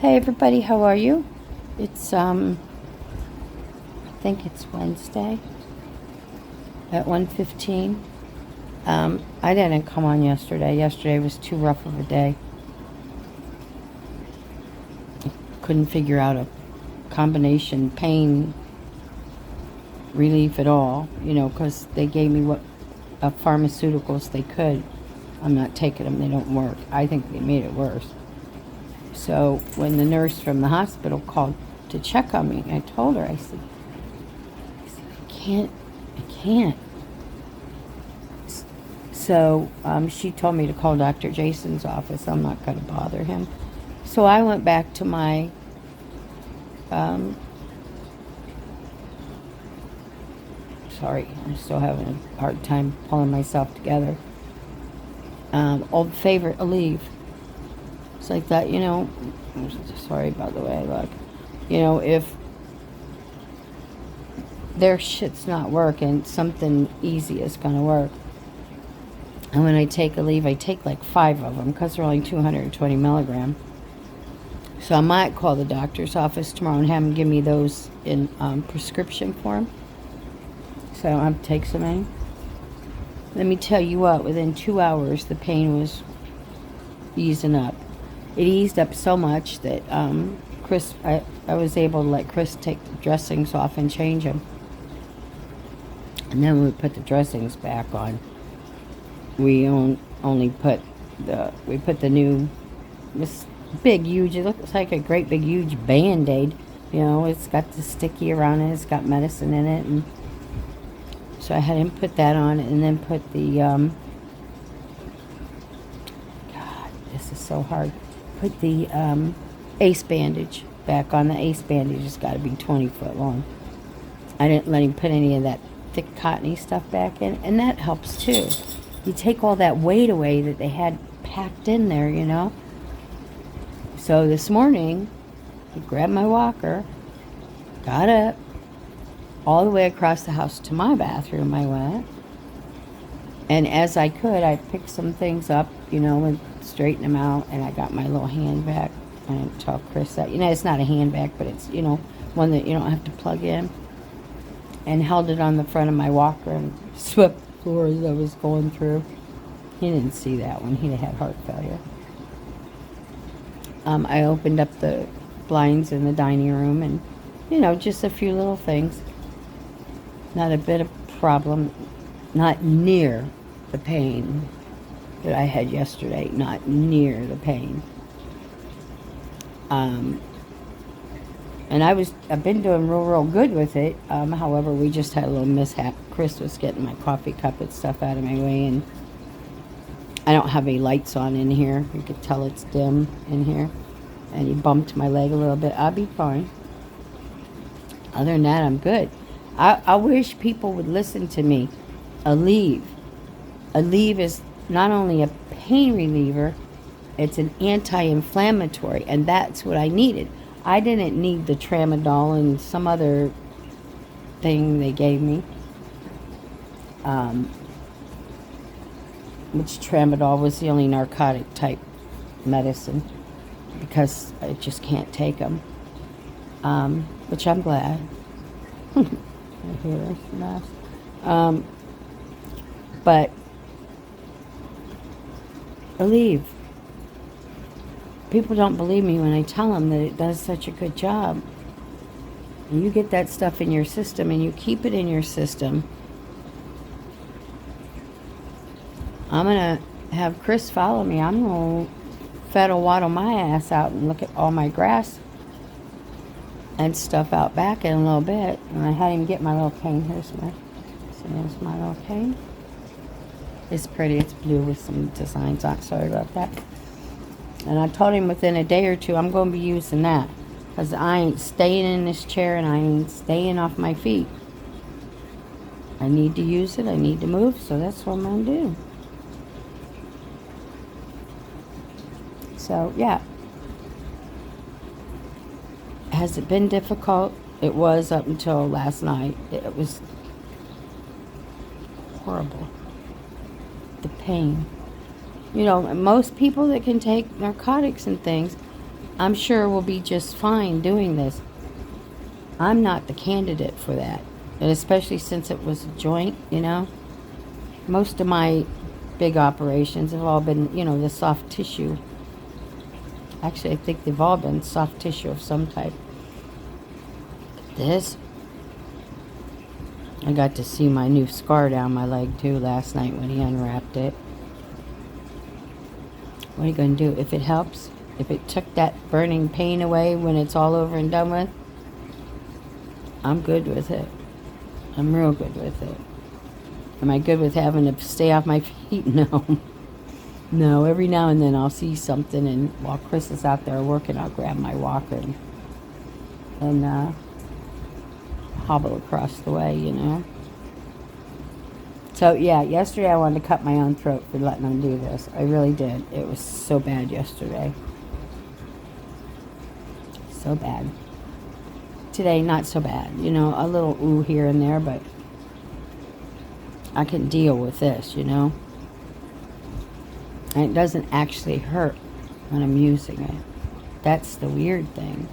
Hey everybody, how are you? It's I think it's Wednesday at 1:15. I didn't come on yesterday. Yesterday was too rough of a day. Couldn't figure out a combination pain relief at all, because they gave me what pharmaceuticals they could. I'm not taking them, they don't work. I think they made it worse. So when the nurse from the hospital called to check on me, I told her, I said, I can't. So she told me to call Dr. Jason's office. I'm not going to bother him. So I went back to my sorry, I'm still having a hard time pulling myself together. Old favorite, Aleve. It's like that, I'm sorry by the way I look. If their shit's not working, something easy is going to work. And when I take Aleve, I take like 5 of them because they're only 220 milligram. So I might call the doctor's office tomorrow and have them give me those in prescription form, so I don't have to take so many. Let me tell you what, within 2 hours, the pain was easing up. It eased up so much that I was able to let Chris take the dressings off and change them. And then when we put the dressings back on, we only put the new, this big, huge, it looks like a great big, huge Band-Aid. It's got the sticky around it, it's got medicine in it, and so I had him put that on, and then put the, God, this is so hard. Put the ace bandage back on. The ace bandage has got to be 20 foot long. I didn't let him put any of that thick cottony stuff back in, and that helps too. You take all that weight away that they had packed in there, So this morning, I grabbed my walker, got up, all the way across the house to my bathroom I went. And as I could, I picked some things up, and straightened them out. And I got my little handbag. I didn't tell Chris that. It's not a handbag, but it's, one that you don't have to plug in. And held it on the front of my walker and swept the floor as I was going through. He didn't see that one. He'd have had heart failure. I opened up the blinds in the dining room and, just a few little things. Not a bit of problem. Not near the pain that I had yesterday. Not near the pain. And I've been doing real good with it. However, we just had a little mishap. Chris was getting my coffee cup and stuff out of my way, and I don't have any lights on in here. You could tell it's dim in here. And he bumped my leg a little bit. I'll be fine. Other than that, I'm good. I wish people would listen to me. Aleve. Aleve is not only a pain reliever, it's an anti-inflammatory, and that's what I needed. I didn't need the tramadol and some other thing they gave me. Which tramadol was the only narcotic type medicine, because I just can't take them. Which I'm glad. I hear this mess. But Aleve. People don't believe me when I tell them that it does such a good job. And you get that stuff in your system and you keep it in your system. I'm going to have Chris follow me. I'm going to fiddle waddle my ass out and look at all my grass and stuff out back in a little bit. And I had him get my little cane. Here's my little cane. It's pretty. It's blue with some designs on it. Sorry about that. And I told him within a day or two I'm going to be using that, because I ain't staying in this chair and I ain't staying off my feet. I need to use it. I need to move. So that's what I'm going to do. So, yeah. Has it been difficult? It was up until last night. It was horrible. The pain. Most people that can take narcotics and things, I'm sure we'll be just fine doing this. I'm not the candidate for that. And especially since it was a joint, you know. Most of my big operations have all been, you know, the soft tissue. Actually, I think they've all been soft tissue of some type. This, I got to see my new scar down my leg too last night when he unwrapped it. What are you going to do? If it helps, if it took that burning pain away when it's all over and done with, I'm good with it. I'm real good with it. Am I good with having to stay off my feet? No. No, every now and then I'll see something, and while Chris is out there working, I'll grab my walker and hobble across the way, you know. So, yeah, yesterday I wanted to cut my own throat for letting them do this. I really did. It was so bad yesterday. So bad. Today, not so bad. You know, a little ooh here and there, but I can deal with this, you know. And it doesn't actually hurt when I'm using it. That's the weird thing.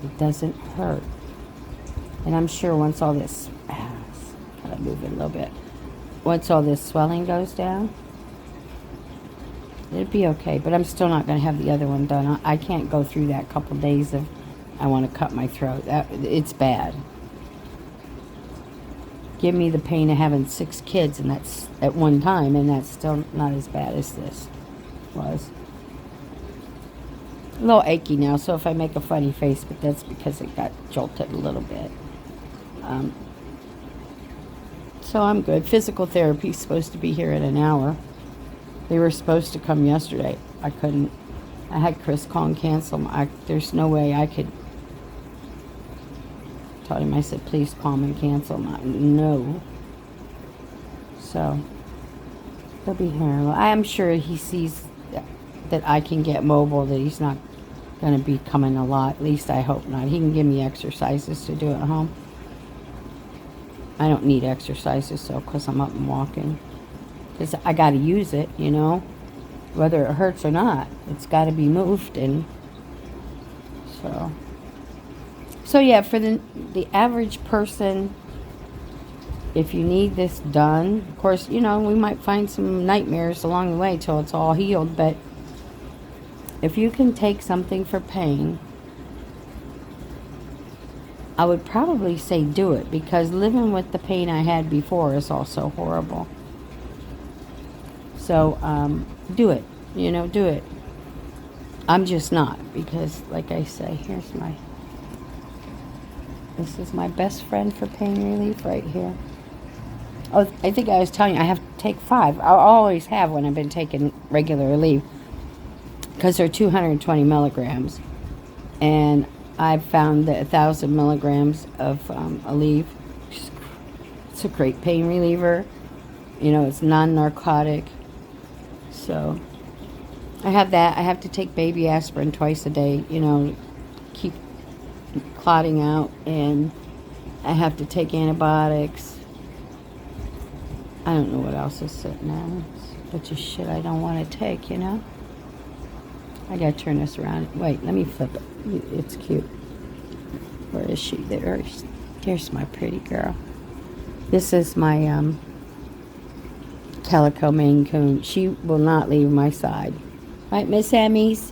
It doesn't hurt. And I'm sure once all this, gotta move it a little bit. Once all this swelling goes down, it'd be okay. But I'm still not going to have the other one done. I can't go through that couple days of I want to cut my throat. It's bad. Give me the pain of having 6 kids, and that's at one time, and that's still not as bad as this was. A little achy now, so if I make a funny face, but that's because it got jolted a little bit. So I'm good. Physical therapy is supposed to be here in an hour. They were supposed to come yesterday. I couldn't. I had Chris call and cancel. There's no way I could. Told him, I said, please call and cancel. No. So he'll be here. I am sure he sees that I can get mobile, that he's not going to be coming a lot. At least I hope not. He can give me exercises to do at home. I don't need exercises, so, because I'm up and walking. Because I got to use it, you know. Whether it hurts or not, it's got to be moved. And so yeah, for the average person, if you need this done, of course, you know, we might find some nightmares along the way till it's all healed, but if you can take something for pain, I would probably say do it, because living with the pain I had before is also horrible. So, do it. You know, do it. I'm just not, because, like I say, this is my best friend for pain relief right here. Oh, I think I was telling you, I have to take 5. I always have when I've been taking regular relief, because they're 220 milligrams. And I've found that 1,000 milligrams of Aleve, it's a great pain reliever. You know, it's non-narcotic. So I have that. I have to take baby aspirin twice a day, you know, keep clotting out. And I have to take antibiotics. I don't know what else is sitting there. It's a bunch of shit I don't want to take, you know. I gotta turn this around. Wait, let me flip it. It's cute. Where is she? There's my pretty girl. This is my calico Maine Coon. She will not leave my side. Right, Miss Emmys?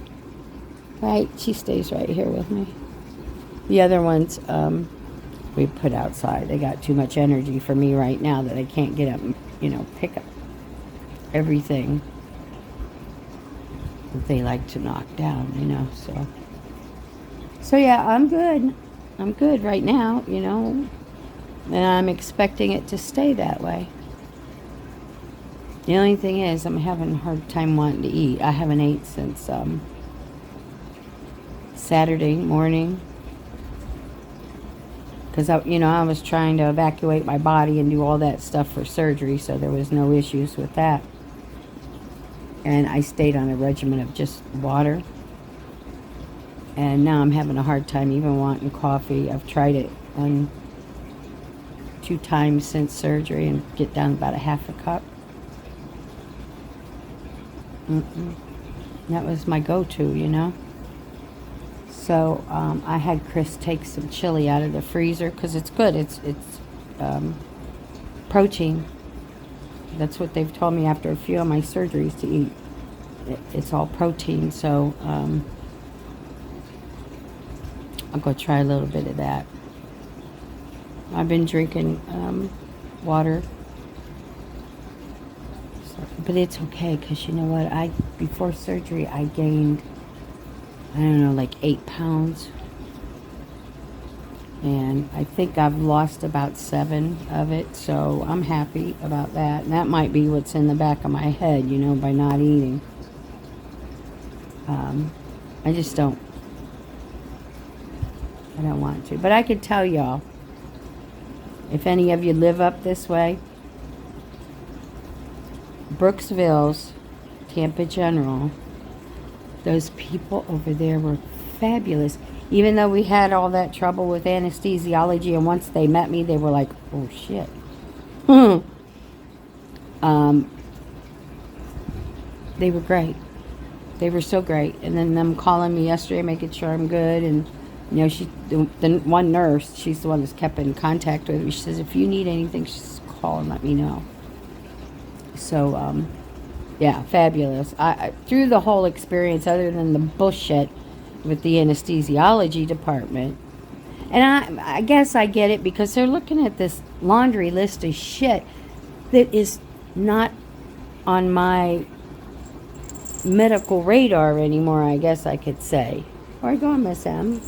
Right, she stays right here with me. The other ones we put outside. They got too much energy for me right now that I can't get up and, you know, pick up everything that they like to knock down, you know. So yeah, I'm good. I'm good right now, you know, and I'm expecting it to stay that way. The only thing is, I'm having a hard time wanting to eat. I haven't ate since Saturday morning, because I was trying to evacuate my body and do all that stuff for surgery, so there was no issues with that. And I stayed on a regimen of just water. And now I'm having a hard time even wanting coffee. I've tried it 2 times since surgery and get down about a half a cup. That was my go-to, you know. So I had Chris take some chili out of the freezer because it's good. It's protein. That's what they've told me after a few of my surgeries to eat. It's all protein, so I'll go try a little bit of that. I've been drinking water, so, but it's okay because you know what? Before surgery I gained, I don't know, like 8 pounds, and I think I've lost about 7 of it, so I'm happy about that. And that might be what's in the back of my head, you know, by not eating. I just don't want to. But I could tell y'all, if any of you live up this way, Brooksville's, Tampa General, those people over there were fabulous. Even though we had all that trouble with anesthesiology, and once they met me, they were like, oh shit. They were great. They were so great. And then them calling me yesterday, making sure I'm good. And, you know, the one nurse, she's the one that's kept in contact with me. She says, if you need anything, just call and let me know. So, yeah, fabulous. Through the whole experience, other than the bullshit with the anesthesiology department, and I guess I get it because they're looking at this laundry list of shit that is not on my medical radar anymore, I guess I could say. Where are you going, Miss M?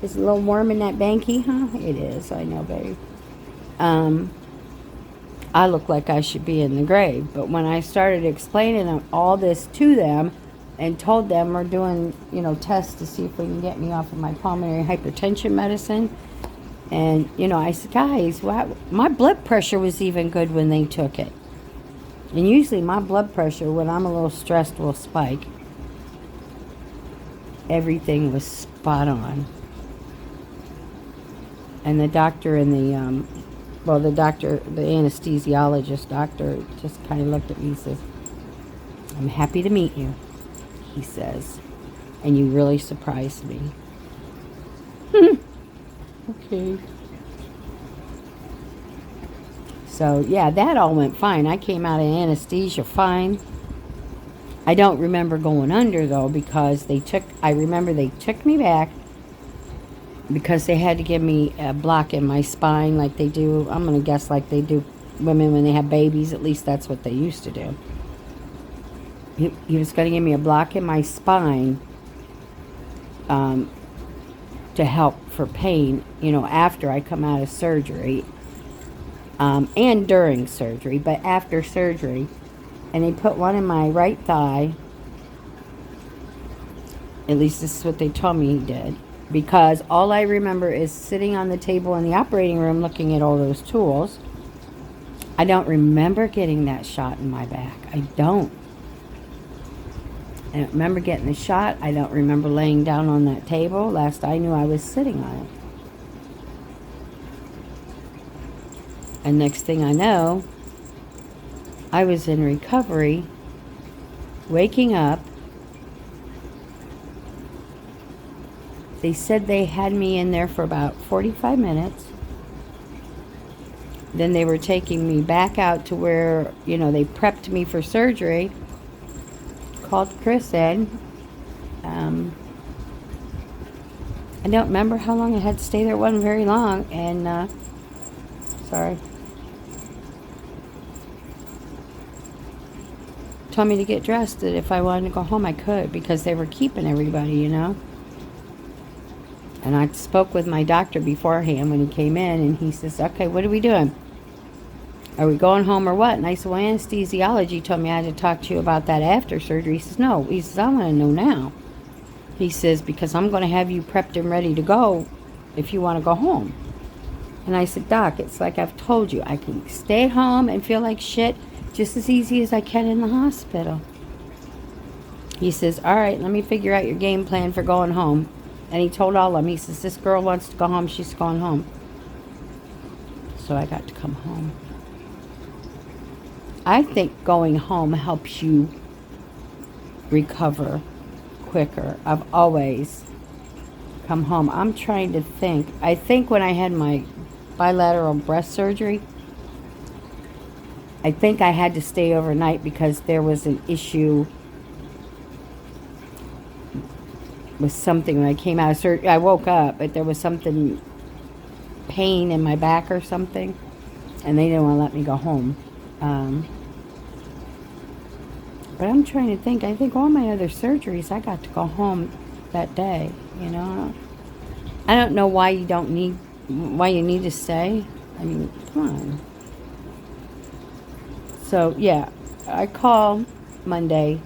Is it a little warm in that banky, huh? It is, I know, babe. I look like I should be in the grave. But when I started explaining all this to them and told them we're doing, you know, tests to see if we can get me off of my pulmonary hypertension medicine. And, you know, I said, guys, my blood pressure was even good when they took it. And usually my blood pressure, when I'm a little stressed, will spike. Everything was spot on. And the doctor and the anesthesiologist doctor just kind of looked at me and says, I'm happy to meet you, he says. And you really surprised me. Okay. So, yeah, that all went fine. I came out of anesthesia fine. I don't remember going under, though, because I remember they took me back because they had to give me a block in my spine like they do, I'm going to guess like they do women when they have babies. At least that's what they used to do. He was going to give me a block in my spine to help for pain, you know, after I come out of surgery. And during surgery, but after surgery. And they put one in my right thigh. At least this is what they told me he did. Because all I remember is sitting on the table in the operating room looking at all those tools. I don't remember getting that shot in my back. I don't remember getting the shot. I don't remember laying down on that table. Last I knew, I was sitting on it. And next thing I know, I was in recovery, waking up. They said they had me in there for about 45 minutes. Then they were taking me back out to where, you know, they prepped me for surgery. Called Chris in. I don't remember how long I had to stay there. It wasn't very long. And, sorry. Told me to get dressed, that if I wanted to go home I could, because they were keeping everybody, you know. And I spoke with my doctor beforehand when he came in, and he says, okay, what are we doing? Are we going home or what? And I said, well, anesthesiology told me I had to talk to you about that after surgery. He says, no. He says, I want to know now. He says, because I'm going to have you prepped and ready to go if you want to go home. And I said, Doc, it's like I've told you. I can stay at home and feel like shit just as easy as I can in the hospital. He says, all right, let me figure out your game plan for going home. And he told all of them, he says, this girl wants to go home, she's going home. So I got to come home. I think going home helps you recover quicker. I've always come home. I'm trying to think. I think when I had my bilateral breast surgery, I think I had to stay overnight because there was an issue with something when I came out of surgery. I woke up, but there was something, pain in my back or something, and they didn't want to let me go home. But I'm trying to think. I think all my other surgeries, I got to go home that day. You know, I don't know why you need to stay. I mean, come on. So yeah, I call Monday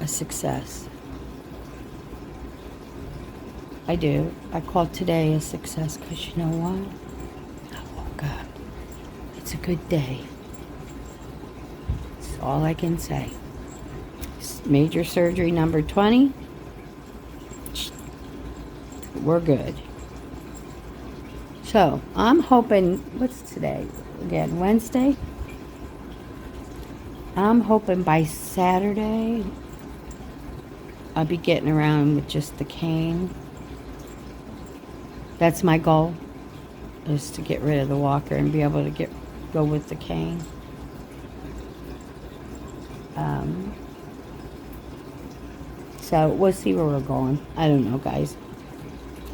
a success. I do. I call today a success because you know what? I woke up. It's a good day. That's all I can say. Major surgery number 20. We're good. So, I'm hoping, what's today? Again, Wednesday? I'm hoping by Saturday I'll be getting around with just the cane. That's my goal, is to get rid of the walker and be able to go with the cane. So we'll see where we're going. I don't know, guys.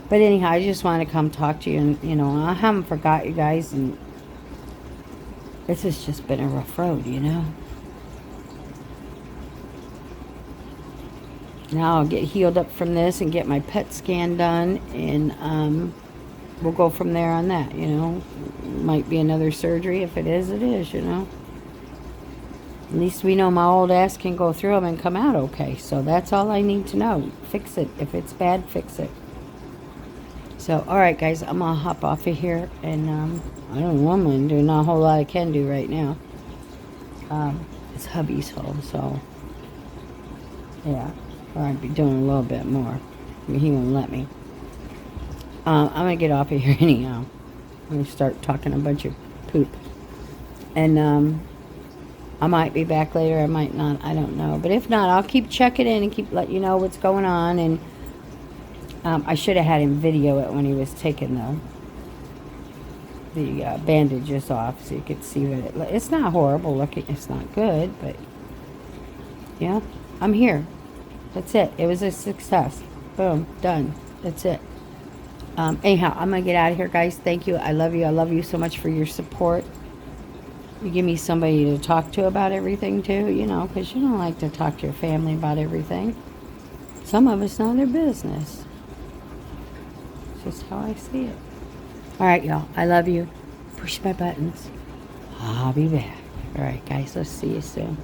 But anyhow, I just want to come talk to you, and you know, I haven't forgot you guys, and this has just been a rough road, you know. Now I'll get healed up from this and get my PET scan done, and we'll go from there on that, you know. Might be another surgery. If it is, it is, you know. At least we know my old ass can go through them and come out okay. So that's all I need to know. Fix it. If it's bad, fix it. So, alright guys, I'm going to hop off of here, and I don't know what I'm going to do. Not a whole lot I can do right now. It's hubby's home, so yeah. Or I'd be doing a little bit more. I mean, he won't let me. I'm going to get off of here anyhow. I'm going to start talking a bunch of poop. And I might be back later. I might not. I don't know. But if not, I'll keep checking in and keep letting you know what's going on. And I should have had him video it when he was taking the bandages off, so you could see what it's not horrible looking. It's not good, but yeah, I'm here. That's it. It was a success. Boom. Done. That's it. Anyhow, I'm going to get out of here, guys. Thank you. I love you. I love you so much for your support. You give me somebody to talk to about everything, too, you know, because you don't like to talk to your family about everything. Some of it's none of their business. It's just how I see it. All right, y'all. I love you. Push my buttons. I'll be back. All right, guys. Let's see you soon.